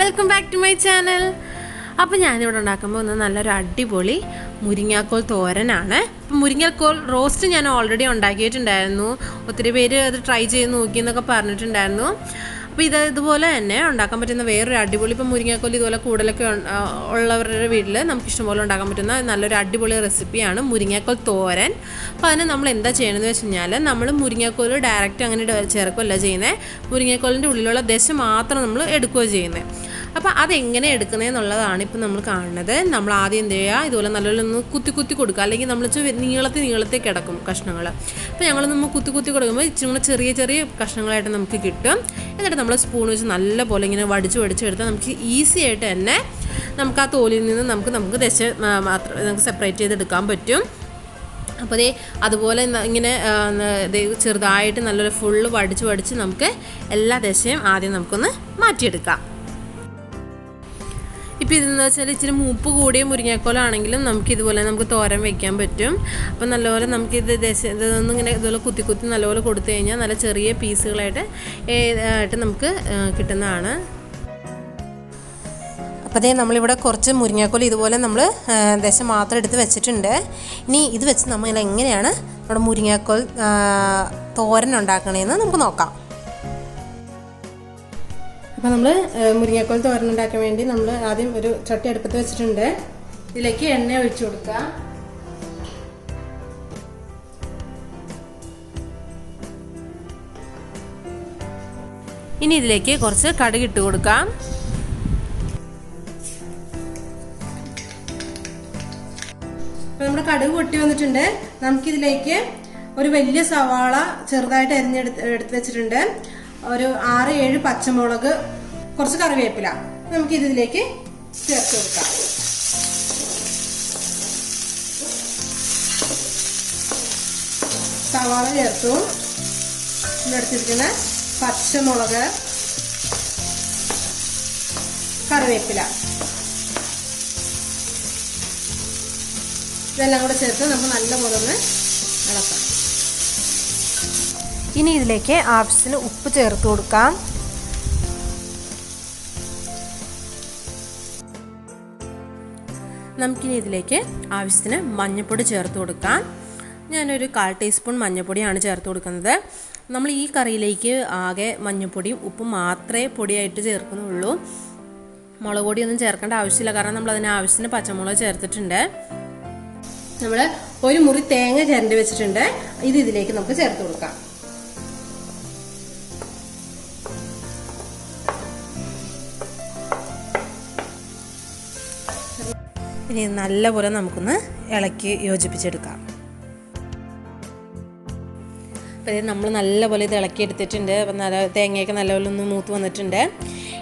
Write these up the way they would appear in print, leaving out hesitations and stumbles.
Welcome back to my channel. അപ്പോൾ ഞാനിവിടെ ഉണ്ടാക്കുമ്പോൾ നല്ലൊരു അടിപൊളി മുരിങ്ങാക്കോൽ തോരനാണ്. അപ്പം മുരിങ്ങാക്കോൽ റോസ്റ്റ് ഞാൻ ഓൾറെഡി ഉണ്ടാക്കിയിട്ടുണ്ടായിരുന്നു. ഒത്തിരി പേര് അത് ട്രൈ ചെയ്ത് നോക്കിയെന്നൊക്കെ പറഞ്ഞിട്ടുണ്ടായിരുന്നു. അപ്പോൾ ഇതുപോലെ തന്നെ ഉണ്ടാക്കാൻ പറ്റുന്ന വേറൊരു അടിപൊളി, ഇപ്പം മുരിങ്ങാക്കോൽ ഇതുപോലെ കൂടുതലൊക്കെ ഉള്ളവരുടെ വീട്ടിൽ നമുക്ക് ഇഷ്ടംപോലെ ഉണ്ടാക്കാൻ പറ്റുന്ന നല്ലൊരു അടിപൊളി റെസിപ്പിയാണ് മുരിങ്ങാക്കോൽ തോരൻ. അപ്പോൾ അതിന് നമ്മൾ എന്താ ചെയ്യണമെന്ന് വെച്ച് കഴിഞ്ഞാൽ, നമ്മൾ മുരിങ്ങാക്കോൽ ഡയറക്റ്റ് അങ്ങനെ ചേർക്കുകയല്ല ചെയ്യുന്നത്. മുരിങ്ങാക്കോലിൻ്റെ ഉള്ളിലുള്ള ദശ മാത്രം നമ്മൾ എടുക്കുകയോ ചെയ്യുന്നത്. അപ്പോൾ അതെങ്ങനെ എടുക്കുന്നതെന്നുള്ളതാണ് ഇപ്പോൾ നമ്മൾ കാണുന്നത്. നമ്മൾ ആദ്യം എന്ത് ചെയ്യുക, ഇതുപോലെ നല്ലൊന്ന് കുത്തി കൊടുക്കുക, അല്ലെങ്കിൽ നമ്മൾ നീളത്തിൽ കിടക്കും കഷ്ണങ്ങൾ. അപ്പോൾ ഞങ്ങൾ നമ്മൾ കുത്തി കൊടുക്കുമ്പോൾ ഇച്ചിരി കൂടെ ചെറിയ കഷ്ണങ്ങളായിട്ട് നമുക്ക് കിട്ടും. എന്നിട്ട് നമ്മൾ സ്പൂൺ വെച്ച് നല്ലപോലെ ഇങ്ങനെ വടിച്ചെടുത്താൽ നമുക്ക് ഈസി ആയിട്ട് തന്നെ നമുക്ക് ആ തോലിൽ നിന്ന് നമുക്ക് ദശ മാത്രം നമുക്ക് സെപ്പറേറ്റ് ചെയ്തെടുക്കാൻ പറ്റും. അപ്പോൾ അതുപോലെ ഇങ്ങനെ ചെറുതായിട്ട് നല്ലൊരു ഫുള്ള് വടിച്ച് നമുക്ക് എല്ലാ ദശയും ആദ്യം നമുക്കൊന്ന് മാറ്റിയെടുക്കാം. ഇപ്പോൾ ഇതെന്ന് വെച്ചാൽ ഇച്ചിരി മൂപ്പ് കൂടിയ മുരിങ്ങാക്കോലാണെങ്കിലും നമുക്കിതുപോലെ നമുക്ക് തോരൻ വയ്ക്കാൻ പറ്റും. അപ്പോൾ നല്ലപോലെ നമുക്കിത് ഇതൊന്നും ഇങ്ങനെ ഇതുപോലെ കുത്തി നല്ലപോലെ കൊടുത്തു കഴിഞ്ഞാൽ നല്ല ചെറിയ പീസുകളായിട്ട് നമുക്ക് കിട്ടുന്നതാണ്. അപ്പോൾ നമ്മളിവിടെ കുറച്ച് മുരിങ്ങാക്കോൽ ഇതുപോലെ നമ്മൾ ദശ മാത്രം എടുത്ത് വെച്ചിട്ടുണ്ട്. ഇനി ഇത് വെച്ച് നമ്മൾ എങ്ങനെയാണ് നമ്മുടെ മുരിങ്ങാക്കോൽ തോരൻ ഉണ്ടാക്കണതെന്ന് നമുക്ക് നോക്കാം. അപ്പോൾ നമ്മൾ മുരിങ്ങാക്കോൽ തോരൻ ഉണ്ടാക്കാൻ വേണ്ടി നമ്മൾ ആദ്യം ഒരു ചട്ടി അടുപ്പത്ത് വെച്ചിട്ടുണ്ട്. ഇതിലേക്ക് എണ്ണ ഒഴിച്ചു കൊടുക്കുക. ഇനി ഇതിലേക്ക് കുറച്ച് കടുക് ഇട്ട് കൊടുക്കാം. അപ്പോൾ നമ്മുടെ കടുക് പൊട്ടി വന്നിട്ടുണ്ട്. നമുക്കിതിലേക്ക് ഒരു വലിയ സവാള ചെറുതായിട്ട് എടുത്ത് വെച്ചിട്ടുണ്ട്. ഒരു 6-7 പച്ചമുളക്, കുറച്ച് കറിവേപ്പില നമുക്കിതിലേക്ക് ചേർത്ത് കൊടുക്കാം. സവാള ചേർത്തു. എടുത്തിരിക്കുന്ന പച്ചമുളക്, കറിവേപ്പില ഇതെല്ലാം കൂടെ ചേർത്ത് നമുക്ക് നല്ലപോലെ ഒന്ന് ഇളക്കാം. ഇനി ഇതിലേക്ക് ആവശ്യത്തിന് ഉപ്പ് ചേർത്ത് കൊടുക്കാം. നമുക്കിനി ഇതിലേക്ക് ആവശ്യത്തിന് മഞ്ഞൾപ്പൊടി ചേർത്ത് കൊടുക്കാം. ഞാനൊരു 1/4 ടീസ്പൂൺ മഞ്ഞൾപ്പൊടിയാണ് ചേർത്ത് കൊടുക്കുന്നത്. നമ്മൾ ഈ കറിയിലേക്ക് ആകെ മഞ്ഞൾപ്പൊടിയും ഉപ്പും മാത്രമേ പൊടിയായിട്ട് ചേർക്കുന്നുള്ളൂ. മുളക് പൊടിയൊന്നും ചേർക്കേണ്ട ആവശ്യമില്ല, കാരണം നമ്മൾ അതിന് ആവശ്യത്തിന് പച്ചമുളക് ചേർത്തിട്ടുണ്ട്. നമ്മൾ ഒരു മുറി തേങ്ങ ചിരണ്ടി വെച്ചിട്ടുണ്ട്. ഇതിലേക്ക് നമുക്ക് ചേർത്ത് കൊടുക്കാം. ഇനി നല്ലപോലെ നമുക്കൊന്ന് ഇളക്കി യോജിപ്പിച്ചെടുക്കാം. അപ്പോൾ നമ്മൾ നല്ലപോലെ ഇത് ഇളക്കിയെടുത്തിട്ടുണ്ട്. അപ്പം തേങ്ങയൊക്കെ നല്ലപോലെ ഒന്ന് മൂത്ത് വന്നിട്ടുണ്ട്.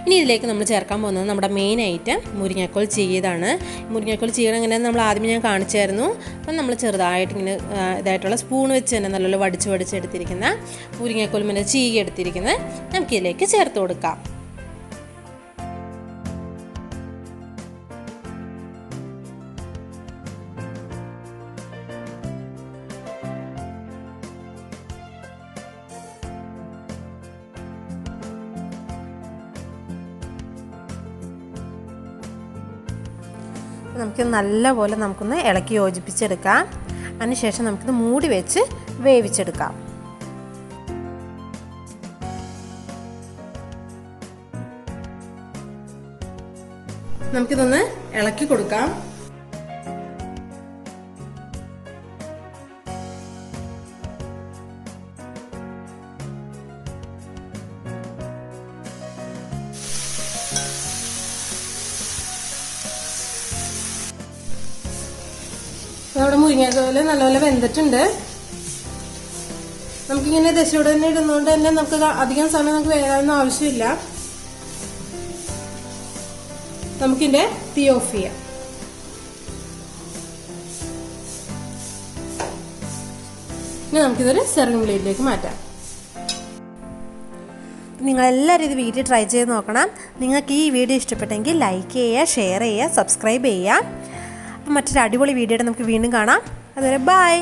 ഇനി ഇതിലേക്ക് നമ്മൾ ചേർക്കാൻ പോകുന്നത് നമ്മുടെ മെയിൻ ഐറ്റം മുരിങ്ങാക്കോൽ ചീയതാണ്. മുരിങ്ങാക്കോൽ ചീയണം എങ്ങനെയാണെന്ന് നമ്മൾ ആദ്യമേ ഞാൻ കാണിച്ചായിരുന്നു. അപ്പം നമ്മൾ ചെറുതായിട്ട് ഇങ്ങനെ ഇതായിട്ടുള്ള സ്പൂൺ വെച്ച് തന്നെ നല്ലപോലെ വടിച്ചെടുത്തിരിക്കുന്ന മുരിങ്ങാക്കോൽ പിന്നെ ചീയ എടുത്തിരിക്കുന്നത് നമുക്കിതിലേക്ക് ചേർത്ത് കൊടുക്കാം. നമുക്ക് നല്ലപോലെ നമുക്കൊന്ന് ഇളക്കി യോജിപ്പിച്ചെടുക്കാം. അതിനുശേഷം നമുക്കിത് മൂടി വെച്ച് വേവിച്ചെടുക്കാം. നമുക്കിതൊന്ന് ഇളക്കി കൊടുക്കാം. നമ്മുടെ മുരിങ്ങാക്കോൽ നല്ലപോലെ വെന്തിട്ടുണ്ട്. നമുക്കിങ്ങനെ ദശയോടെ തന്നെ ഇടുന്നതുകൊണ്ട് തന്നെ നമുക്ക് അധികം സമയം നമുക്ക് വേകാനൊന്നും ആവശ്യമില്ല. നമുക്കിതിന്റെ തീ ഓഫ് ചെയ്യാം. ഇനി നമുക്കിതൊരു സെർവിംഗ് പ്ലേറ്റിലേക്ക് മാറ്റാം. നിങ്ങളെല്ലാവരും ഇത് വീട്ടിൽ ട്രൈ ചെയ്ത് നോക്കണം. നിങ്ങൾക്ക് ഈ വീഡിയോ ഇഷ്ടപ്പെട്ടെങ്കിൽ ലൈക്ക് ചെയ്യുക, ഷെയർ ചെയ്യുക, സബ്സ്ക്രൈബ് ചെയ്യുക. അപ്പം മറ്റൊരു അടിപൊളി വീഡിയോയുടെ നമുക്ക് വീണ്ടും കാണാം. അതുവരെ ബൈ.